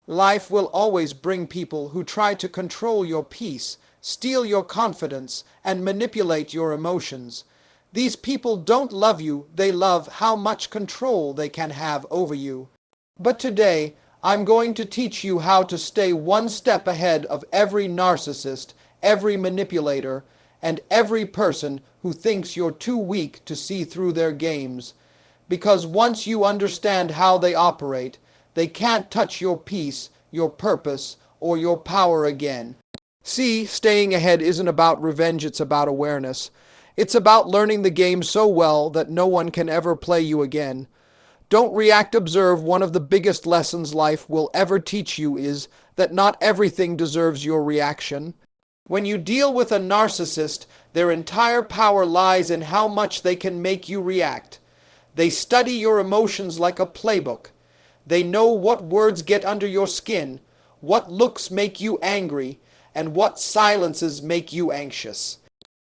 Life will always bring people who try to control your peace, steal your confidence, and manipulate your emotions. These people don't love you, they love how much control they can have over you. But today, I'm going to teach you how to stay one step ahead of every narcissist, every manipulator, and every person who thinks you're too weak to see through their games. Because once you understand how they operate, they can't touch your peace, your purpose, or your power again. See, staying ahead isn't about revenge, it's about awareness. It's about learning the game so well that no one can ever play you again. Don't react, observe. One of the biggest lessons life will ever teach you is that not everything deserves your reaction. When you deal with a narcissist, their entire power lies in how much they can make you react. They study your emotions like a playbook. They know what words get under your skin, what looks make you angry, and what silences make you anxious.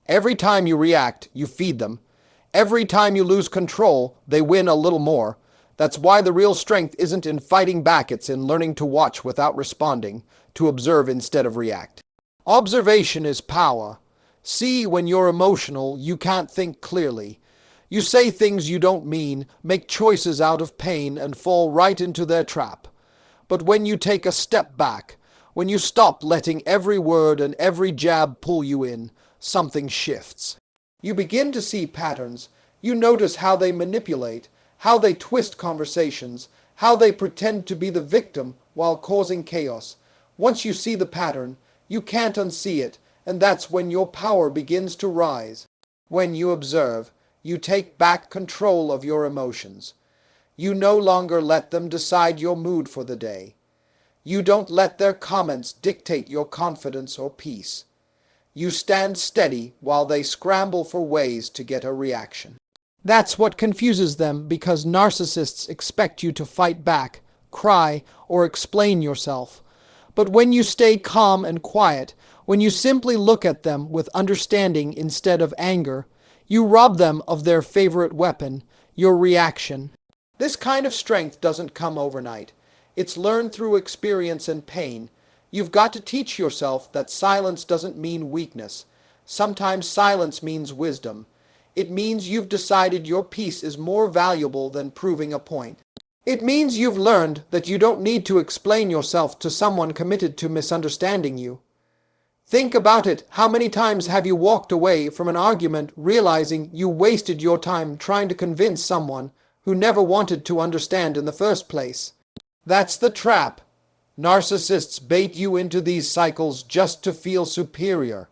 Every time you react, you feed them. Every time you lose control, they win a little more. That's why the real strength isn't in fighting back, it's in learning to watch without responding, to observe instead of react. Observation is power. See, when you're emotional, you can't think clearly. You say things you don't mean, make choices out of pain, and fall right into their trap. But when you take a step back, when you stop letting every word and every jab pull you in, something shifts. You begin to see patterns. You notice how they manipulate, how they twist conversations, how they pretend to be the victim while causing chaos. Once you see the pattern, you can't unsee it, and that's when your power begins to rise. When you observe, you take back control of your emotions. You no longer let them decide your mood for the day. You don't let their comments dictate your confidence or peace. You stand steady while they scramble for ways to get a reaction. That's what confuses them, because narcissists expect you to fight back, cry, or explain yourself. But when you stay calm and quiet, when you simply look at them with understanding instead of anger, you rob them of their favorite weapon, your reaction. This kind of strength doesn't come overnight. It's learned through experience and pain. You've got to teach yourself that silence doesn't mean weakness. Sometimes silence means wisdom. It means you've decided your peace is more valuable than proving a point. It means you've learned that you don't need to explain yourself to someone committed to misunderstanding you. Think about it. How many times have you walked away from an argument realizing you wasted your time trying to convince someone who never wanted to understand in the first place? That's the trap. Narcissists bait you into these cycles just to feel superior.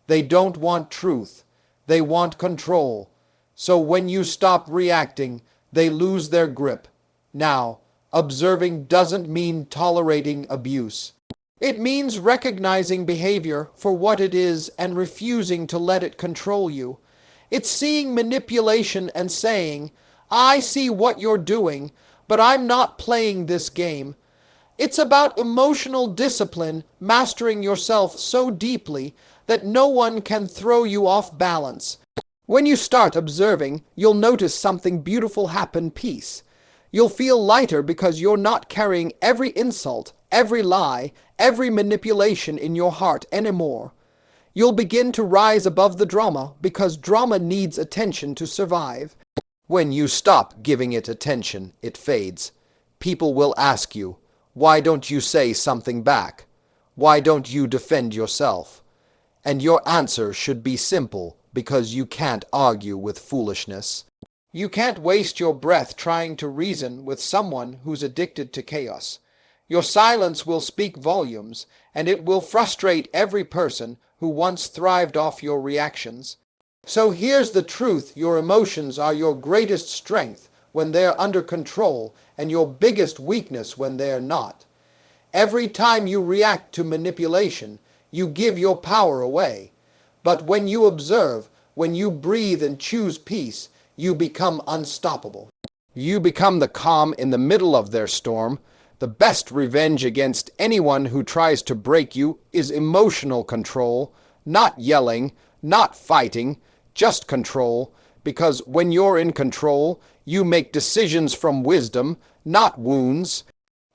They don't want truth. They want control. So when you stop reacting, they lose their grip. Now, observing doesn't mean tolerating abuse. It means recognizing behavior for what it is and refusing to let it control you. It's seeing manipulation and saying, I see what you're doing, but I'm not playing this game. It's about emotional discipline, mastering yourself so deeply that no one can throw you off balance. When you start observing, you'll notice something beautiful happen. Peace. You'll feel lighter because you're not carrying every insult, every lie, every manipulation in your heart anymore. You'll begin to rise above the drama because drama needs attention to survive. When you stop giving it attention, it fades. People will ask you, why don't you say something back? Why don't you defend yourself? And your answer should be simple, because you can't argue with foolishness. You can't waste your breath trying to reason with someone who's addicted to chaos. Your silence will speak volumes, and it will frustrate every person who once thrived off your reactions. So here's the truth. Your emotions are your greatest strength when they're under control, and your biggest weakness when they're not. Every time you react to manipulation, you give your power away. But when you observe, when you breathe and choose peace, you become unstoppable. You become the calm in the middle of their storm. The best revenge against anyone who tries to break you is emotional control, not yelling, not fighting, just control, because when you're in control, you make decisions from wisdom, not wounds.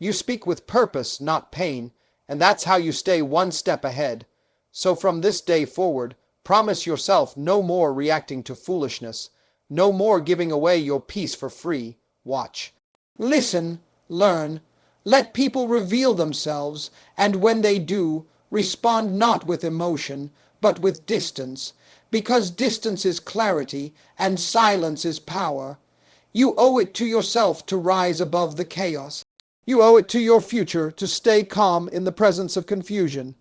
You speak with purpose, not pain, and that's how you stay one step ahead. So from this day forward, promise yourself no more reacting to foolishness, no more giving away your peace for free. Watch. Listen, learn, let people reveal themselves, and when they do, respond not with emotion, but with distance, because distance is clarity and silence is power. You owe it to yourself to rise above the chaos. You owe it to your future to stay calm in the presence of confusion.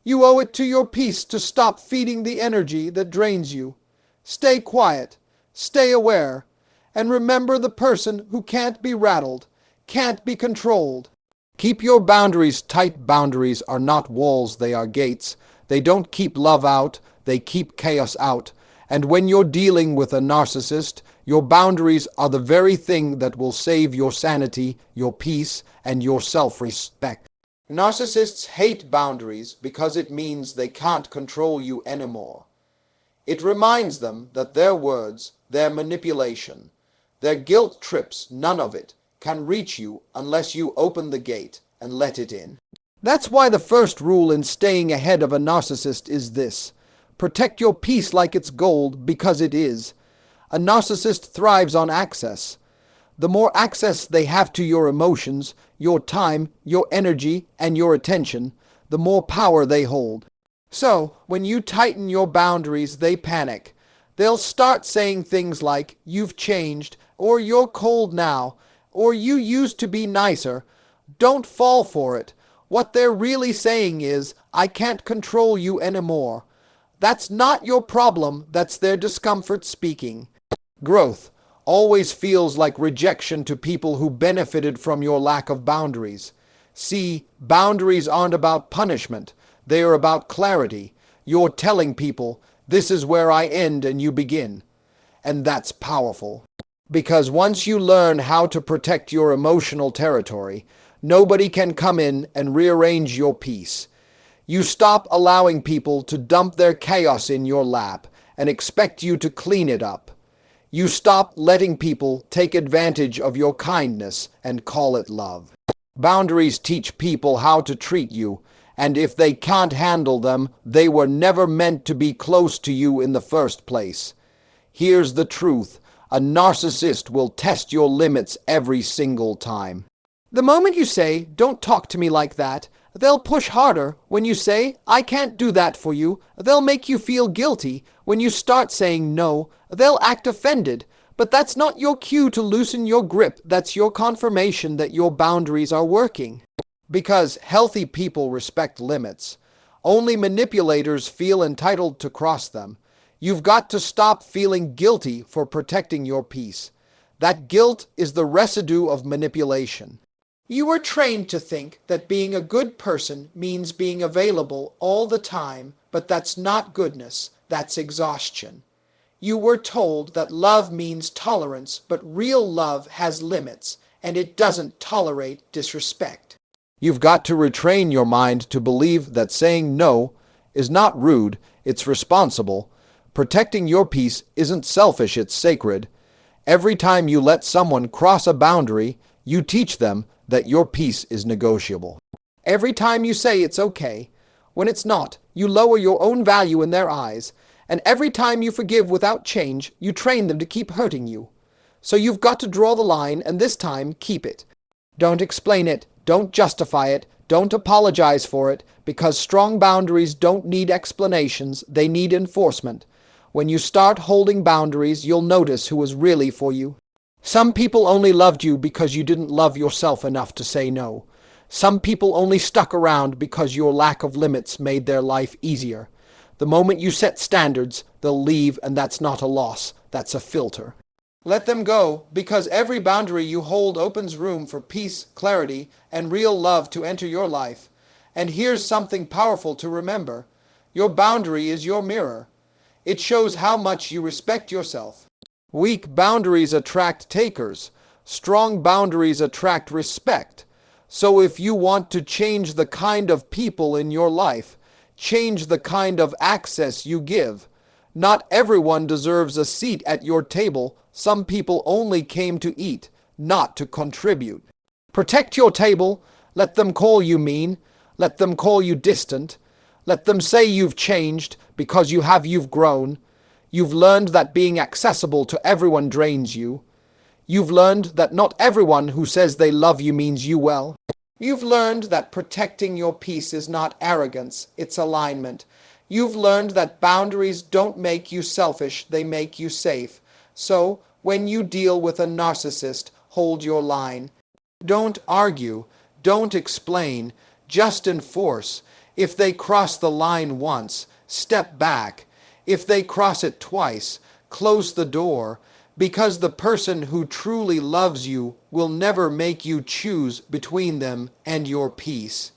You owe it to your peace to stop feeding the energy that drains you. Stay quiet, stay aware, and remember the person who can't be rattled, can't be controlled. Keep your boundaries tight. Boundaries are not walls, they are gates. They don't keep love out, they keep chaos out. And when you're dealing with a narcissist, your boundaries are the very thing that will save your sanity, your peace, and your self-respect. Narcissists hate boundaries because it means they can't control you anymore. It reminds them that their words, their manipulation, their guilt trips, none of it can reach you unless you open the gate and let it in. That's why the first rule in staying ahead of a narcissist is this: protect your peace like it's gold, because it is. A narcissist thrives on access. The more access they have to your emotions, your time, your energy, and your attention, the more power they hold. So, when you tighten your boundaries, they panic. They'll start saying things like, "You've changed," or "You're cold now," or "You used to be nicer." Don't fall for it. What they're really saying is, "I can't control you anymore." That's not your problem, that's their discomfort speaking. Growth always feels like rejection to people who benefited from your lack of boundaries. See, boundaries aren't about punishment, they are about clarity. You're telling people, "This is where I end and you begin." And that's powerful. Because once you learn how to protect your emotional territory, nobody can come in and rearrange your peace. You stop allowing people to dump their chaos in your lap and expect you to clean it up. You stop letting people take advantage of your kindness and call it love. Boundaries teach people how to treat you, and if they can't handle them, they were never meant to be close to you in the first place. Here's the truth: a narcissist will test your limits every single time. The moment you say, "Don't talk to me like that," they'll push harder. When you say, "I can't do that for you," they'll make you feel guilty. When you start saying no, they'll act offended. But that's not your cue to loosen your grip. That's your confirmation that your boundaries are working. Because healthy people respect limits. Only manipulators feel entitled to cross them. You've got to stop feeling guilty for protecting your peace. That guilt is the residue of manipulation. You were trained to think that being a good person means being available all the time, but that's not goodness, that's exhaustion. You were told that love means tolerance, but real love has limits, and it doesn't tolerate disrespect. You've got to retrain your mind to believe that saying no is not rude, it's responsible. Protecting your peace isn't selfish, it's sacred. Every time you let someone cross a boundary, you teach them that your peace is negotiable. Every time you say it's okay, when it's not, you lower your own value in their eyes. And every time you forgive without change, you train them to keep hurting you. So you've got to draw the line, and this time, keep it. Don't explain it, don't justify it, don't apologize for it, because strong boundaries don't need explanations, they need enforcement. When you start holding boundaries, you'll notice who is really for you. Some people only loved you because you didn't love yourself enough to say no. Some people only stuck around because your lack of limits made their life easier. The moment you set standards, they'll leave, and that's not a loss, that's a filter. Let them go, because every boundary you hold opens room for peace, clarity, and real love to enter your life. And here's something powerful to remember. Your boundary is your mirror. It shows how much you respect yourself. Weak boundaries attract takers. Strong boundaries attract respect. So if you want to change the kind of people in your life, change the kind of access you give. Not everyone deserves a seat at your table. Some people only came to eat, not to contribute. Protect your table. Let them call you mean. Let them call you distant. Let them say you've changed because you've grown. You've learned that being accessible to everyone drains you. You've learned that not everyone who says they love you means you well. You've learned that protecting your peace is not arrogance, it's alignment. You've learned that boundaries don't make you selfish, they make you safe. So, when you deal with a narcissist, hold your line. Don't argue, don't explain, just enforce. If they cross the line once, step back. If they cross it twice, close the door, because the person who truly loves you will never make you choose between them and your peace.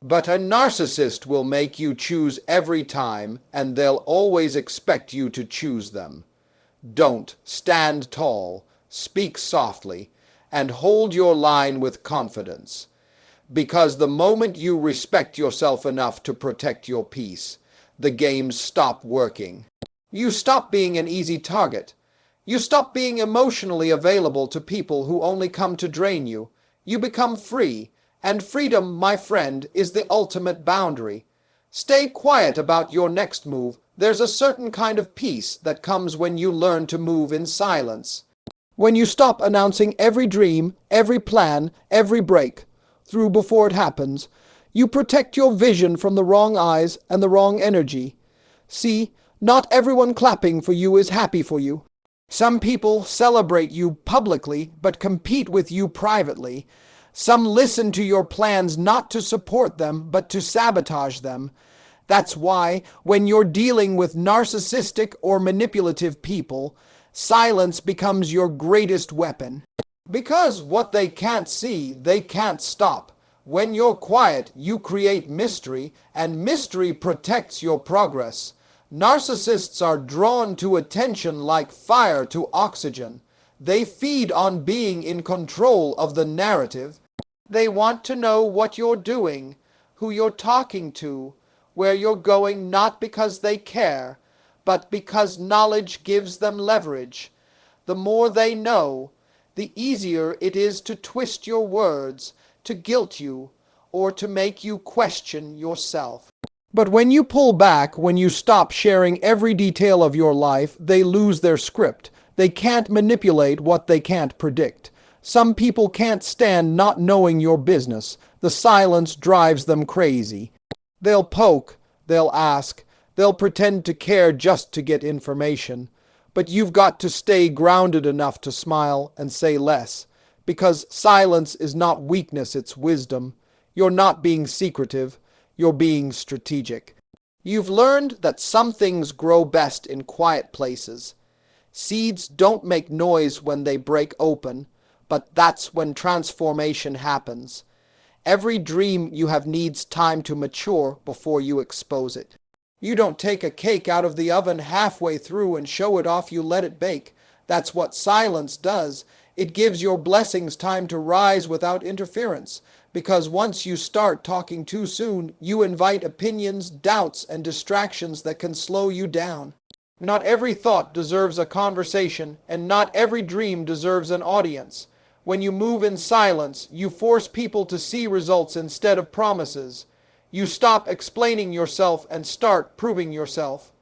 But a narcissist will make you choose every time, and they'll always expect you to choose them. Don't stand tall, speak softly, and hold your line with confidence. Because the moment you respect yourself enough to protect your peace, the games stop working. You stop being an easy target. You stop being emotionally available to people who only come to drain you. You become free, and freedom, my friend, is the ultimate boundary. Stay quiet about your next move. There's a certain kind of peace that comes when you learn to move in silence. When you stop announcing every dream, every plan, every break through before it happens, you protect your vision from the wrong eyes and the wrong energy. See, not everyone clapping for you is happy for you. Some people celebrate you publicly but compete with you privately. Some listen to your plans not to support them but to sabotage them. That's why, when you're dealing with narcissistic or manipulative people, silence becomes your greatest weapon. Because what they can't see, they can't stop. When you're quiet, you create mystery, and mystery protects your progress. Narcissists are drawn to attention like fire to oxygen. They feed on being in control of the narrative. They want to know what you're doing, who you're talking to, where you're going, not because they care, but because knowledge gives them leverage. The more they know, the easier it is to twist your words, to guilt you, or to make you question yourself. But when you pull back, when you stop sharing every detail of your life, they lose their script. They can't manipulate what they can't predict. Some people can't stand not knowing your business. The silence drives them crazy. They'll poke, they'll ask, they'll pretend to care just to get information. But you've got to stay grounded enough to smile and say less. Because silence is not weakness, it's wisdom. You're not being secretive. You're being strategic. You've learned that some things grow best in quiet places. Seeds don't make noise when they break open, but that's when transformation happens. Every dream you have needs time to mature before you expose it. You don't take a cake out of the oven halfway through and show it off, you let it bake. That's what silence does. It gives your blessings time to rise without interference. Because once you start talking too soon, you invite opinions, doubts, and distractions that can slow you down. Not every thought deserves a conversation, and not every dream deserves an audience. When you move in silence, you force people to see results instead of promises. You stop explaining yourself and start proving yourself.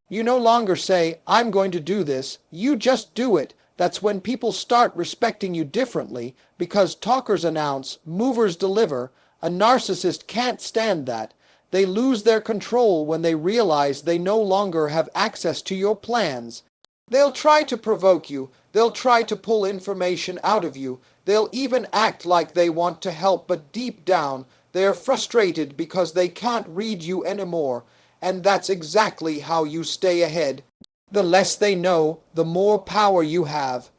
You no longer say, "I'm going to do this." You just do it. That's when people start respecting you differently, because talkers announce, movers deliver. A narcissist can't stand that. They lose their control when they realize they no longer have access to your plans. They'll try to provoke you. They'll try to pull information out of you. They'll even act like they want to help, but deep down, they're frustrated because they can't read you anymore. And that's exactly how you stay ahead. The less they know, the more power you have.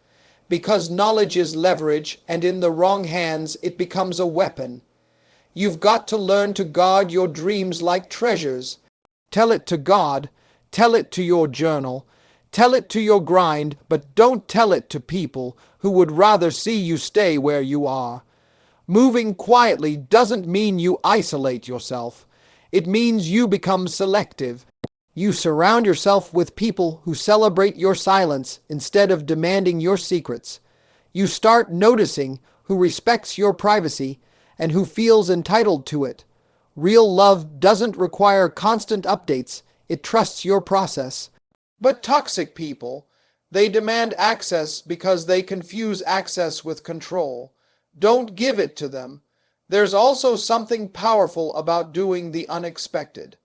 Because knowledge is leverage, and in the wrong hands, it becomes a weapon. You've got to learn to guard your dreams like treasures. Tell it to God. Tell it to your journal. Tell it to your grind, but don't tell it to people who would rather see you stay where you are. Moving quietly doesn't mean you isolate yourself. It means you become selective. You surround yourself with people who celebrate your silence instead of demanding your secrets. You start noticing who respects your privacy, and who feels entitled to it. Real love doesn't require constant updates, it trusts your process. But toxic people, they demand access because they confuse access with control. Don't give it to them. There's also something powerful about doing the unexpected.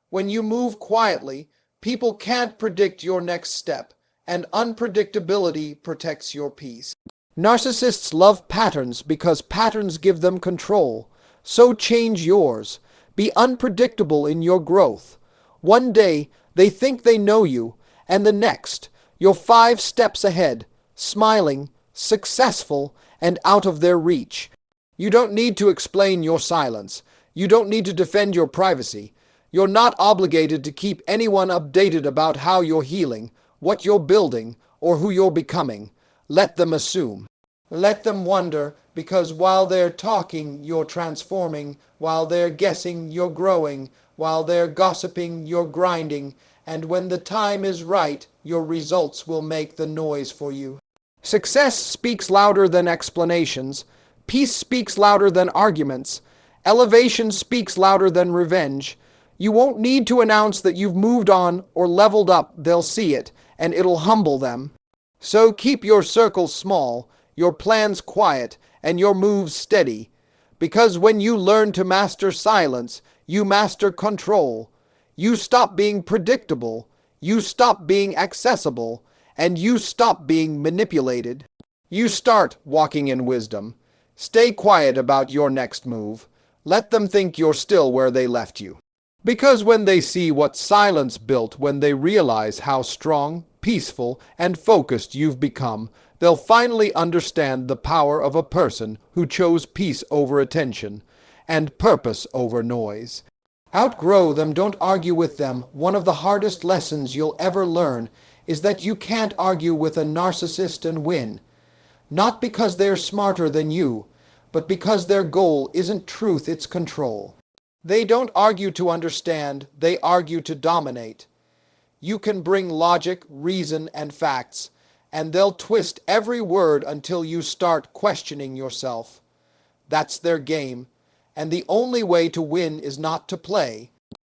When you move quietly, people can't predict your next step, and unpredictability protects your peace. Narcissists love patterns because patterns give them control. So change yours. Be unpredictable in your growth. One day, they think they know you, and the next, you're 5 steps ahead, smiling, successful, and out of their reach. You don't need to explain your silence. You don't need to defend your privacy. You're not obligated to keep anyone updated about how you're healing, what you're building, or who you're becoming. Let them assume. Let them wonder, because while they're talking, you're transforming. While they're guessing, you're growing. While they're gossiping, you're grinding. And when the time is right, your results will make the noise for you. Success speaks louder than explanations. Peace speaks louder than arguments. Elevation speaks louder than revenge. You won't need to announce that you've moved on or leveled up. They'll see it, and it'll humble them. So keep your circle small, your plans quiet, and your moves steady. Because when you learn to master silence, you master control. You stop being predictable, you stop being accessible, and you stop being manipulated. You start walking in wisdom. Stay quiet about your next move. Let them think you're still where they left you. Because when they see what silence built, when they realize how strong, peaceful, and focused you've become, they'll finally understand the power of a person who chose peace over attention and purpose over noise. Outgrow them, don't argue with them. One of the hardest lessons you'll ever learn is that you can't argue with a narcissist and win. Not because they're smarter than you, but because their goal isn't truth, it's control. They don't argue to understand, they argue to dominate. You can bring logic, reason, and facts, and they'll twist every word until you start questioning yourself. That's their game, and the only way to win is not to play.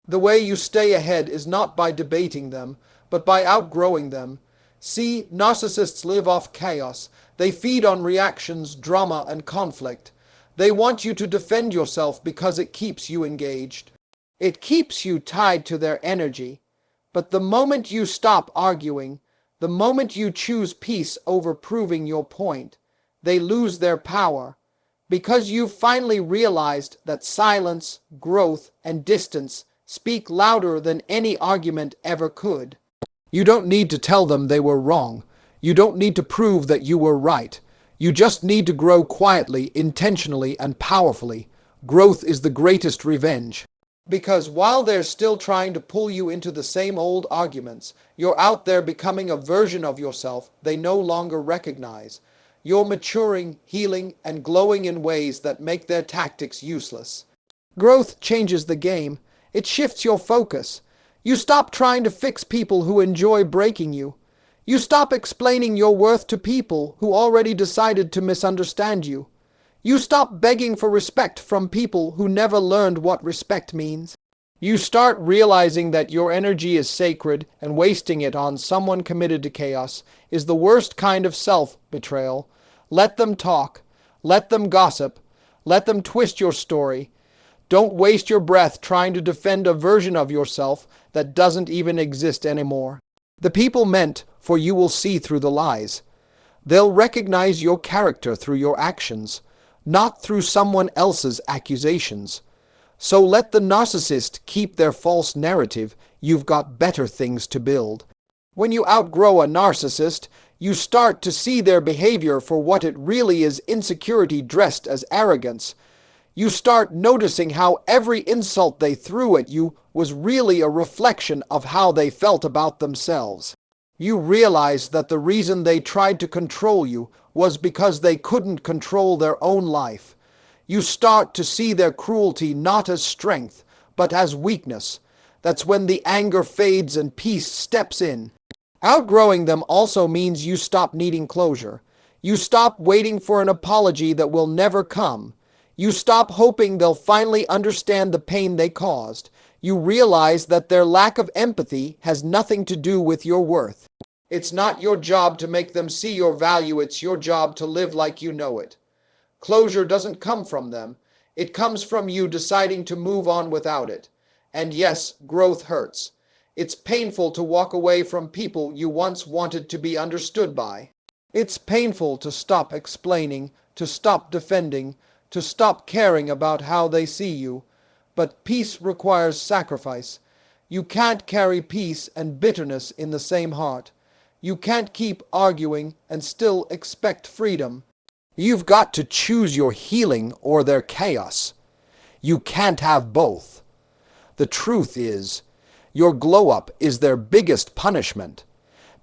The way you stay ahead is not by debating them, but by outgrowing them. See, narcissists live off chaos. They feed on reactions, drama, and conflict. They want you to defend yourself because it keeps you engaged. It keeps you tied to their energy. But the moment you stop arguing, the moment you choose peace over proving your point, they lose their power. Because you've finally realized that silence, growth, and distance speak louder than any argument ever could. You don't need to tell them they were wrong. You don't need to prove that you were right. You just need to grow quietly, intentionally, and powerfully. Growth is the greatest revenge. Because while they're still trying to pull you into the same old arguments, you're out there becoming a version of yourself they no longer recognize. You're maturing, healing, and glowing in ways that make their tactics useless. Growth changes the game. It shifts your focus. You stop trying to fix people who enjoy breaking you. You stop explaining your worth to people who already decided to misunderstand you. You stop begging for respect from people who never learned what respect means. You start realizing that your energy is sacred, and wasting it on someone committed to chaos is the worst kind of self-betrayal. Let them talk. Let them gossip. Let them twist your story. Don't waste your breath trying to defend a version of yourself that doesn't even exist anymore. The people meant for you will see through the lies. They'll recognize your character through your actions, not through someone else's accusations. So let the narcissist keep their false narrative. You've got better things to build. When you outgrow a narcissist, you start to see their behavior for what it really is: insecurity dressed as arrogance. You start noticing how every insult they threw at you was really a reflection of how they felt about themselves. You realize that the reason they tried to control you was because they couldn't control their own life. You start to see their cruelty not as strength, but as weakness. That's when the anger fades and peace steps in. Outgrowing them also means you stop needing closure. You stop waiting for an apology that will never come. You stop hoping they'll finally understand the pain they caused. You realize that their lack of empathy has nothing to do with your worth. It's not your job to make them see your value, it's your job to live like you know it. Closure doesn't come from them. It comes from you deciding to move on without it. And yes, growth hurts. It's painful to walk away from people you once wanted to be understood by. It's painful to stop explaining, to stop defending, to stop caring about how they see you. But peace requires sacrifice. You can't carry peace and bitterness in the same heart. You can't keep arguing and still expect freedom. You've got to choose your healing or their chaos. You can't have both. The truth is, your glow-up is their biggest punishment,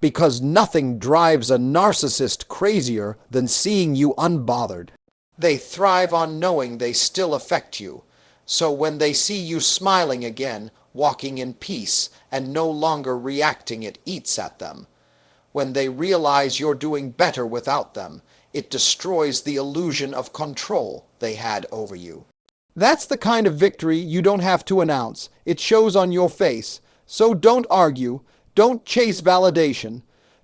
because nothing drives a narcissist crazier than seeing you unbothered. They thrive on knowing they still affect you, so when they see you smiling again, walking in peace, and no longer reacting, it eats at them. When they realize you're doing better without them, it destroys the illusion of control they had over you. That's the kind of victory you don't have to announce. It shows on your face. So don't argue. Don't chase validation.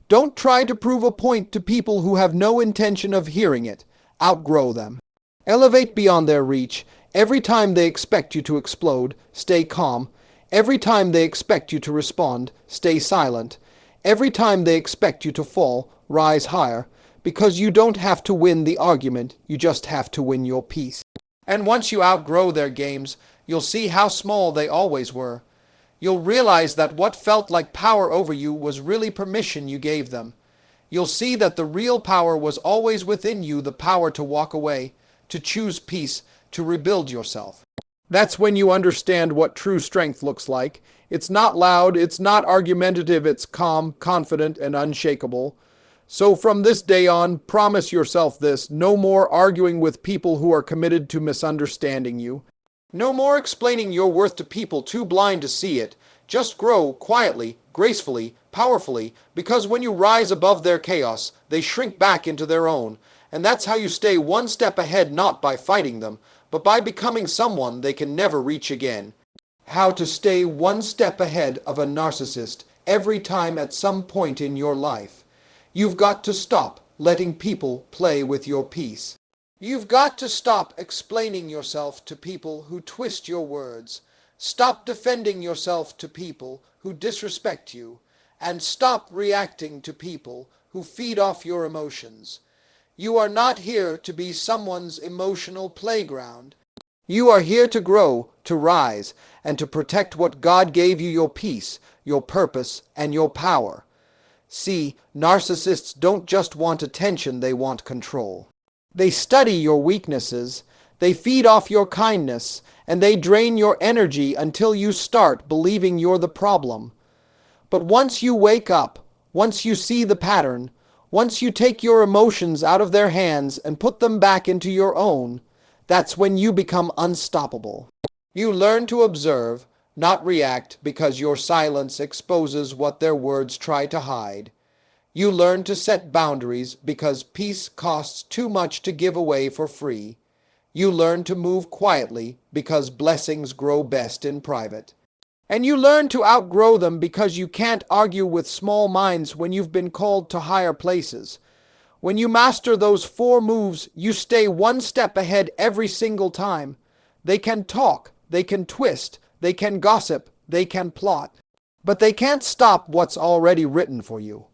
Don't try to prove a point to people who have no intention of hearing it. Outgrow them. Elevate beyond their reach. Every time they expect you to explode, stay calm. Every time they expect you to respond, stay silent. Every time they expect you to fall, rise higher. Because you don't have to win the argument, you just have to win your peace. And once you outgrow their games, you'll see how small they always were. You'll realize that what felt like power over you was really permission you gave them. You'll see that the real power was always within you, the power to walk away, to choose peace, to rebuild yourself. That's when you understand what true strength looks like. It's not loud, it's not argumentative, it's calm, confident, and unshakable. So from this day on, promise yourself this: no more arguing with people who are committed to misunderstanding you. No more explaining your worth to people too blind to see it. Just grow quietly, gracefully, powerfully, because when you rise above their chaos, they shrink back into their own. And that's how you stay one step ahead, not by fighting them, but by becoming someone they can never reach again. How to stay one step ahead of a narcissist every time at some point in your life. You've got to stop letting people play with your peace. You've got to stop explaining yourself to people who twist your words. Stop defending yourself to people who disrespect you. And stop reacting to people who feed off your emotions. You are not here to be someone's emotional playground. You are here to grow, to rise, and to protect what God gave you: your peace, your purpose, and your power. See, narcissists don't just want attention, they want control. They study your weaknesses, they feed off your kindness, and they drain your energy until you start believing you're the problem. But once you wake up, once you see the pattern, once you take your emotions out of their hands and put them back into your own, that's when you become unstoppable. You learn to observe, not react, because your silence exposes what their words try to hide. You learn to set boundaries because peace costs too much to give away for free. You learn to move quietly because blessings grow best in private. And you learn to outgrow them because you can't argue with small minds when you've been called to higher places. When you master those 4 moves, you stay one step ahead every single time. They can talk, they can twist, they can gossip, they can plot. But they can't stop what's already written for you.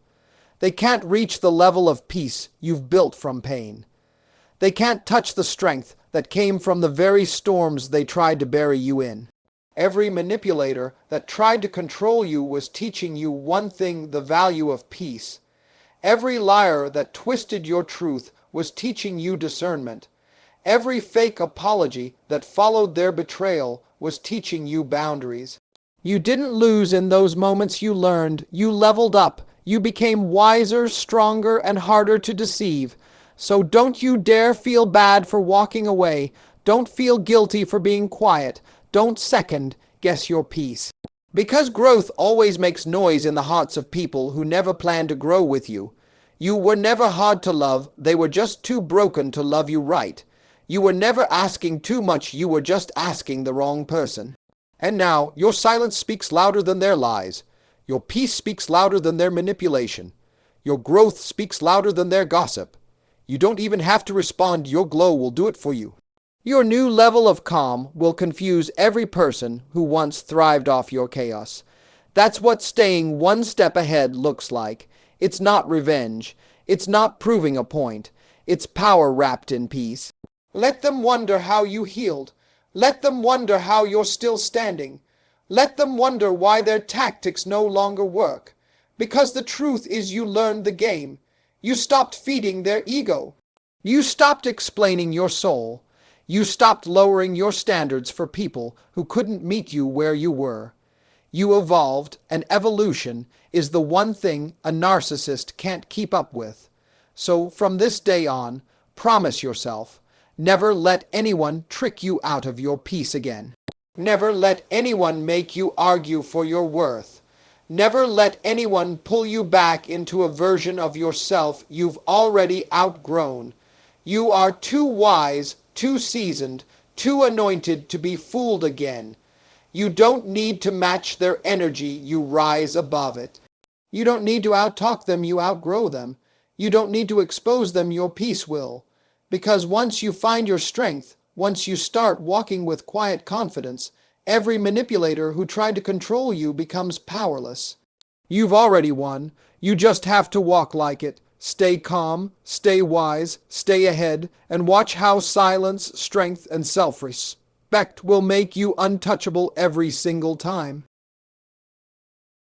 They can't reach the level of peace you've built from pain. They can't touch the strength that came from the very storms they tried to bury you in. Every manipulator that tried to control you was teaching you one thing: the value of peace. Every liar that twisted your truth was teaching you discernment. Every fake apology that followed their betrayal was teaching you boundaries. You didn't lose in those moments, you learned. You leveled up. You became wiser, stronger, and harder to deceive. So don't you dare feel bad for walking away. Don't feel guilty for being quiet. Don't second guess your peace. Because growth always makes noise in the hearts of people who never plan to grow with you. You were never hard to love, they were just too broken to love you right. You were never asking too much, you were just asking the wrong person. And now, your silence speaks louder than their lies. Your peace speaks louder than their manipulation. Your growth speaks louder than their gossip. You don't even have to respond, your glow will do it for you. Your new level of calm will confuse every person who once thrived off your chaos. That's what staying one step ahead looks like. It's not revenge. It's not proving a point. It's power wrapped in peace. Let them wonder how you healed. Let them wonder how you're still standing. Let them wonder why their tactics no longer work. Because the truth is you learned the game. You stopped feeding their ego. You stopped explaining your soul. You stopped lowering your standards for people who couldn't meet you where you were. You evolved, and evolution is the one thing a narcissist can't keep up with. So from this day on, promise yourself, never let anyone trick you out of your peace again. Never let anyone make you argue for your worth. Never let anyone pull you back into a version of yourself you've already outgrown. You are too wise, too seasoned, too anointed to be fooled again. You don't need to match their energy, you rise above it. You don't need to outtalk them, you outgrow them. You don't need to expose them, your peace will. Because once you find your strength, once you start walking with quiet confidence, every manipulator who tried to control you becomes powerless. You've already won. You just have to walk like it. Stay calm, stay wise, stay ahead, and watch how silence, strength, and self-respect will make you untouchable every single time.